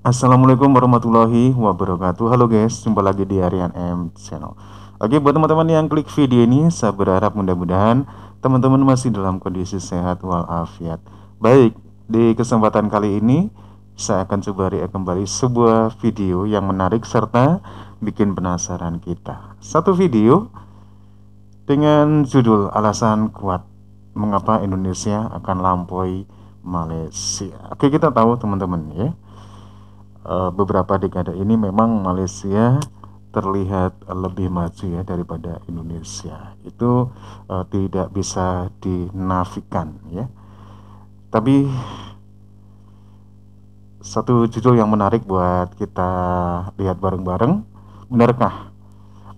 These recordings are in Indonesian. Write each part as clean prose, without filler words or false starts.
Assalamualaikum warahmatullahi wabarakatuh. Halo guys, jumpa lagi di Aryan M Channel. Oke, buat teman-teman yang klik video ini, saya berharap mudah-mudahan teman-teman masih dalam kondisi sehat walafiat. Baik, di kesempatan kali ini saya akan coba react kembali sebuah video yang menarik serta bikin penasaran kita. Satu video dengan judul alasan kuat mengapa Indonesia akan lampaui Malaysia. Oke, kita tahu teman-teman ya, beberapa dekade ini memang Malaysia terlihat lebih maju ya daripada Indonesia. Itu tidak bisa dinafikan ya. Tapi satu judul yang menarik buat kita lihat bareng-bareng. Benarkah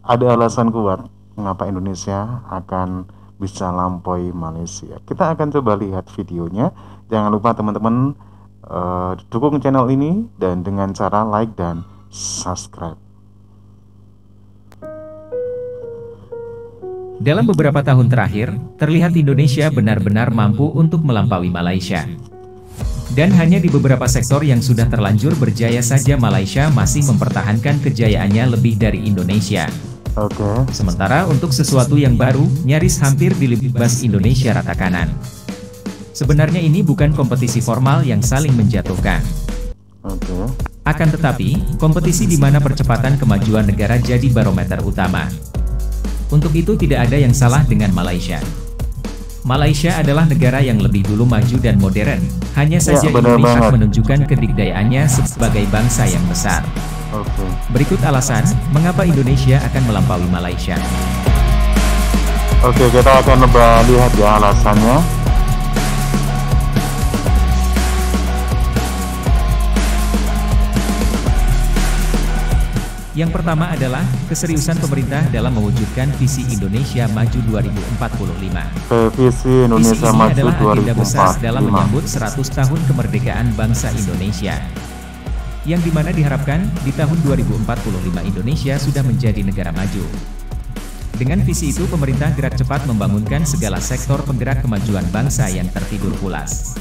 ada alasan kuat mengapa Indonesia akan bisa lampaui Malaysia? Kita akan coba lihat videonya. Jangan lupa teman-teman dukung channel ini dan dengan cara like dan subscribe. Dalam beberapa tahun terakhir, terlihat Indonesia benar-benar mampu untuk melampaui Malaysia. Dan hanya di beberapa sektor yang sudah terlanjur berjaya saja Malaysia masih mempertahankan kejayaannya lebih dari Indonesia. Sementara untuk sesuatu yang baru, nyaris hampir dilibas Indonesia rata kanan. Sebenarnya ini bukan kompetisi formal yang saling menjatuhkan. Akan tetapi, kompetisi di mana percepatan kemajuan negara jadi barometer utama. Untuk itu tidak ada yang salah dengan Malaysia. Malaysia adalah negara yang lebih dulu maju dan modern, hanya saja Indonesia menunjukkan kedikdayaannya sebagai bangsa yang besar. Berikut alasan, mengapa Indonesia akan melampaui Malaysia. Oke, kita akan lihat ya alasannya. Yang pertama adalah keseriusan pemerintah dalam mewujudkan visi Indonesia Maju 2045. Visi Indonesia ini Maju adalah agenda besar 2045 dalam menyambut 100 tahun kemerdekaan bangsa Indonesia. Yang dimana diharapkan di tahun 2045 Indonesia sudah menjadi negara maju. Dengan visi itu pemerintah gerak cepat membangunkan segala sektor penggerak kemajuan bangsa yang tertidur pulas.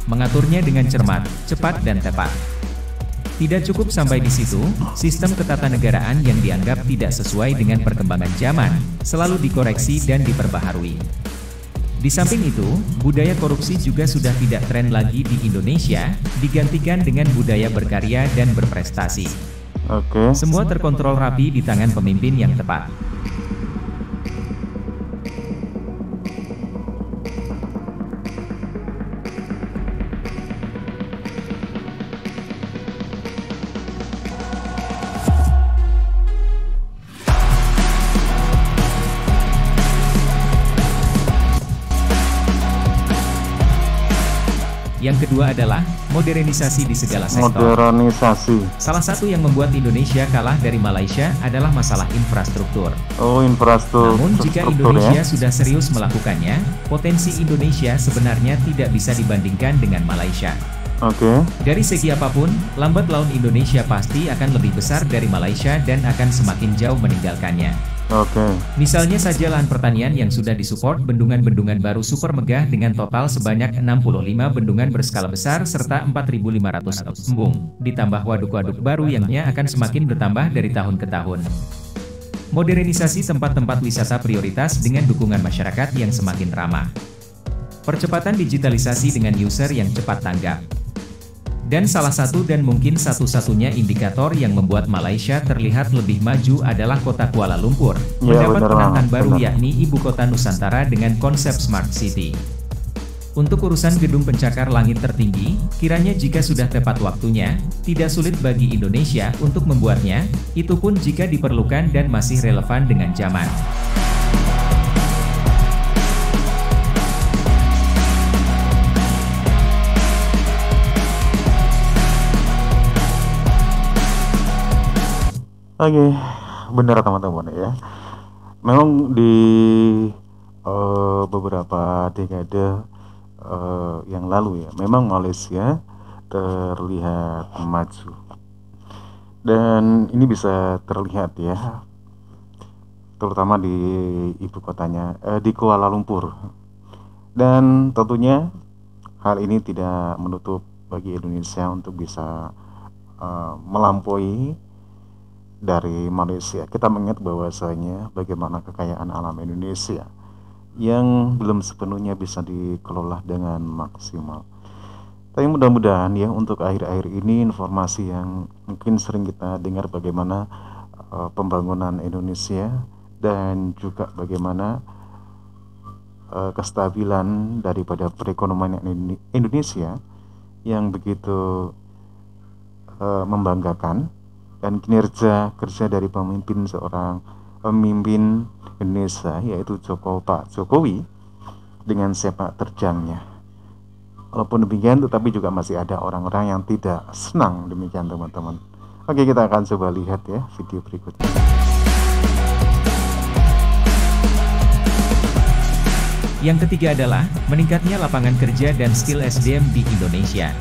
Mengaturnya dengan cermat, cepat dan tepat. Tidak cukup sampai di situ, sistem ketatanegaraan yang dianggap tidak sesuai dengan perkembangan zaman, selalu dikoreksi dan diperbaharui. Di samping itu, budaya korupsi juga sudah tidak tren lagi di Indonesia, digantikan dengan budaya berkarya dan berprestasi. Semua terkontrol rapi di tangan pemimpin yang tepat. Yang kedua adalah modernisasi di segala sektor. Salah satu yang membuat Indonesia kalah dari Malaysia adalah masalah infrastruktur. Namun jika Indonesia sudah serius melakukannya, potensi Indonesia sebenarnya tidak bisa dibandingkan dengan Malaysia. Dari segi apapun, lambat laun Indonesia pasti akan lebih besar dari Malaysia dan akan semakin jauh meninggalkannya. Misalnya saja lahan pertanian yang sudah disupport bendungan-bendungan baru super megah dengan total sebanyak 65 bendungan berskala besar serta 4.500 embung, ditambah waduk-waduk baru yang akan semakin bertambah dari tahun ke tahun. Modernisasi tempat-tempat wisata prioritas dengan dukungan masyarakat yang semakin ramah. Percepatan digitalisasi dengan user yang cepat tanggap. Dan salah satu dan mungkin satu-satunya indikator yang membuat Malaysia terlihat lebih maju adalah kota Kuala Lumpur, mendapat penataan baru yakni Ibu Kota Nusantara dengan konsep Smart City. Untuk urusan gedung pencakar langit tertinggi, kiranya jika sudah tepat waktunya, tidak sulit bagi Indonesia untuk membuatnya, itu pun jika diperlukan dan masih relevan dengan zaman. Benar teman-teman ya. Memang di beberapa dekade yang lalu ya, memang Malaysia terlihat maju. Dan ini bisa terlihat ya, terutama di ibu kotanya, di Kuala Lumpur. Dan tentunya hal ini tidak menutup bagi Indonesia untuk bisa melampaui dari Malaysia. Kita mengingat bahwasanya bagaimana kekayaan alam Indonesia yang belum sepenuhnya bisa dikelola dengan maksimal. Tapi mudah-mudahan ya untuk akhir-akhir ini informasi yang mungkin sering kita dengar bagaimana pembangunan Indonesia dan juga bagaimana kestabilan daripada perekonomian Indonesia yang begitu membanggakan, dan kinerja kerja dari seorang pemimpin Indonesia yaitu Pak Jokowi dengan sepak terjangnya. Walaupun demikian tetapi juga masih ada orang-orang yang tidak senang demikian teman-teman. Oke, kita akan coba lihat ya video berikutnya. Yang ketiga adalah meningkatnya lapangan kerja dan skill SDM di Indonesia.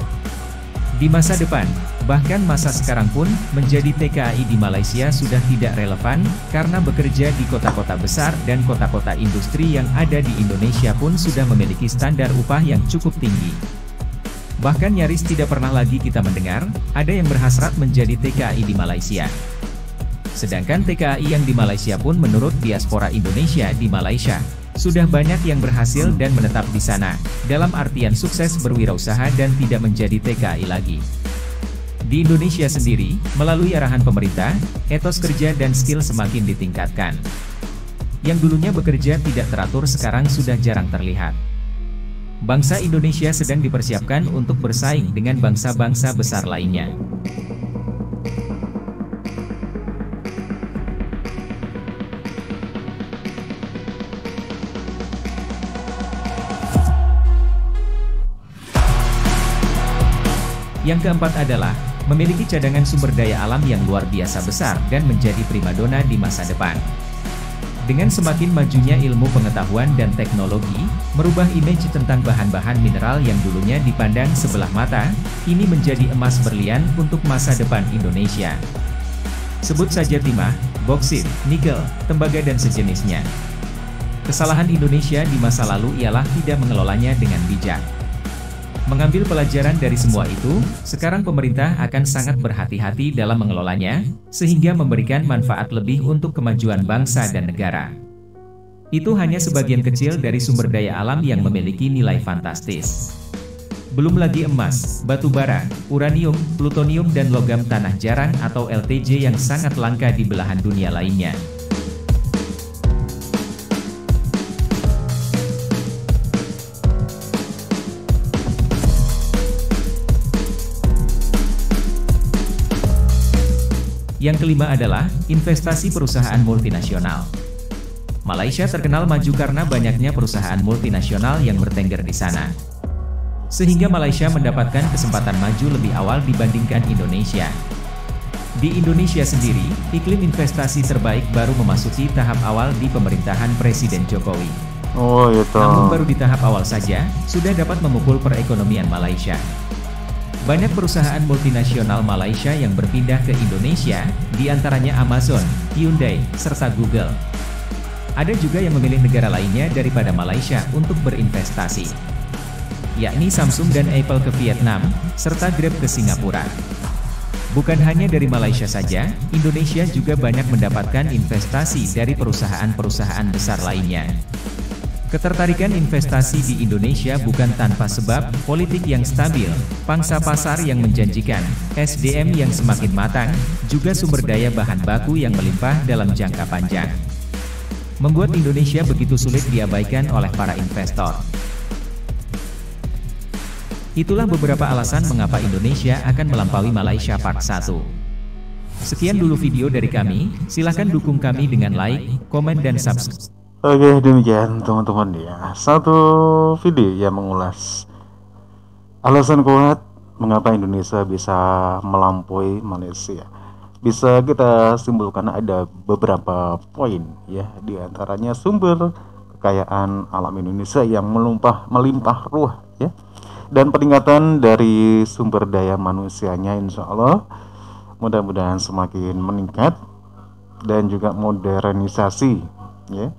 Di masa depan, bahkan masa sekarang pun, menjadi TKI di Malaysia sudah tidak relevan, karena bekerja di kota-kota besar dan kota-kota industri yang ada di Indonesia pun sudah memiliki standar upah yang cukup tinggi. Bahkan nyaris tidak pernah lagi kita mendengar, ada yang berhasrat menjadi TKI di Malaysia. Sedangkan TKI yang di Malaysia pun menurut diaspora Indonesia di Malaysia, sudah banyak yang berhasil dan menetap di sana, dalam artian sukses berwirausaha dan tidak menjadi TKI lagi. Di Indonesia sendiri, melalui arahan pemerintah, etos kerja dan skill semakin ditingkatkan. Yang dulunya bekerja tidak teratur sekarang sudah jarang terlihat. Bangsa Indonesia sedang dipersiapkan untuk bersaing dengan bangsa-bangsa besar lainnya. Yang keempat adalah, memiliki cadangan sumber daya alam yang luar biasa besar dan menjadi primadona di masa depan. Dengan semakin majunya ilmu pengetahuan dan teknologi, merubah image tentang bahan-bahan mineral yang dulunya dipandang sebelah mata, ini menjadi emas berlian untuk masa depan Indonesia. Sebut saja timah, boksit, nikel, tembaga dan sejenisnya. Kesalahan Indonesia di masa lalu ialah tidak mengelolanya dengan bijak. Mengambil pelajaran dari semua itu, sekarang pemerintah akan sangat berhati-hati dalam mengelolanya, sehingga memberikan manfaat lebih untuk kemajuan bangsa dan negara. Itu hanya sebagian kecil dari sumber daya alam yang memiliki nilai fantastis. Belum lagi emas, batu bara, uranium, plutonium dan logam tanah jarang atau LTJ yang sangat langka di belahan dunia lainnya. Yang kelima adalah, investasi perusahaan multinasional. Malaysia terkenal maju karena banyaknya perusahaan multinasional yang bertengger di sana. Sehingga Malaysia mendapatkan kesempatan maju lebih awal dibandingkan Indonesia. Di Indonesia sendiri, iklim investasi terbaik baru memasuki tahap awal di pemerintahan Presiden Jokowi. Namun baru di tahap awal saja, sudah dapat memukul perekonomian Malaysia. Banyak perusahaan multinasional Malaysia yang berpindah ke Indonesia, diantaranya Amazon, Hyundai, serta Google. Ada juga yang memilih negara lainnya daripada Malaysia untuk berinvestasi, yakni Samsung dan Apple ke Vietnam, serta Grab ke Singapura. Bukan hanya dari Malaysia saja, Indonesia juga banyak mendapatkan investasi dari perusahaan-perusahaan besar lainnya. Ketertarikan investasi di Indonesia bukan tanpa sebab, politik yang stabil, pangsa pasar yang menjanjikan, SDM yang semakin matang, juga sumber daya bahan baku yang melimpah dalam jangka panjang. Membuat Indonesia begitu sulit diabaikan oleh para investor. Itulah beberapa alasan mengapa Indonesia akan melampaui Malaysia Part 1. Sekian dulu video dari kami, silahkan dukung kami dengan like, komen dan subscribe. Oke, demikian teman-teman ya, satu video yang mengulas alasan kuat mengapa Indonesia bisa melampaui Malaysia. Bisa kita simpulkan ada beberapa poin ya, diantaranya sumber kekayaan alam Indonesia yang melimpah ruah ya, dan peningkatan dari sumber daya manusianya, insya Allah mudah-mudahan semakin meningkat, dan juga modernisasi ya.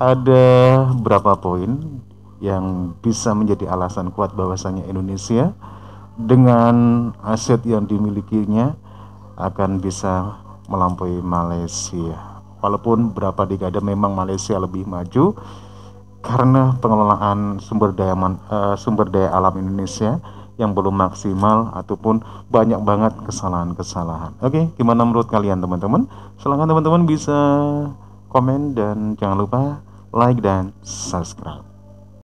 Ada berapa poin yang bisa menjadi alasan kuat bahwasanya Indonesia dengan aset yang dimilikinya akan bisa melampaui Malaysia. Walaupun berapa dekade memang Malaysia lebih maju karena pengelolaan sumber daya alam Indonesia yang belum maksimal ataupun banyak banget kesalahan-kesalahan. Oke, gimana menurut kalian teman-teman? Silahkan teman-teman bisa komen dan jangan lupa like dan subscribe.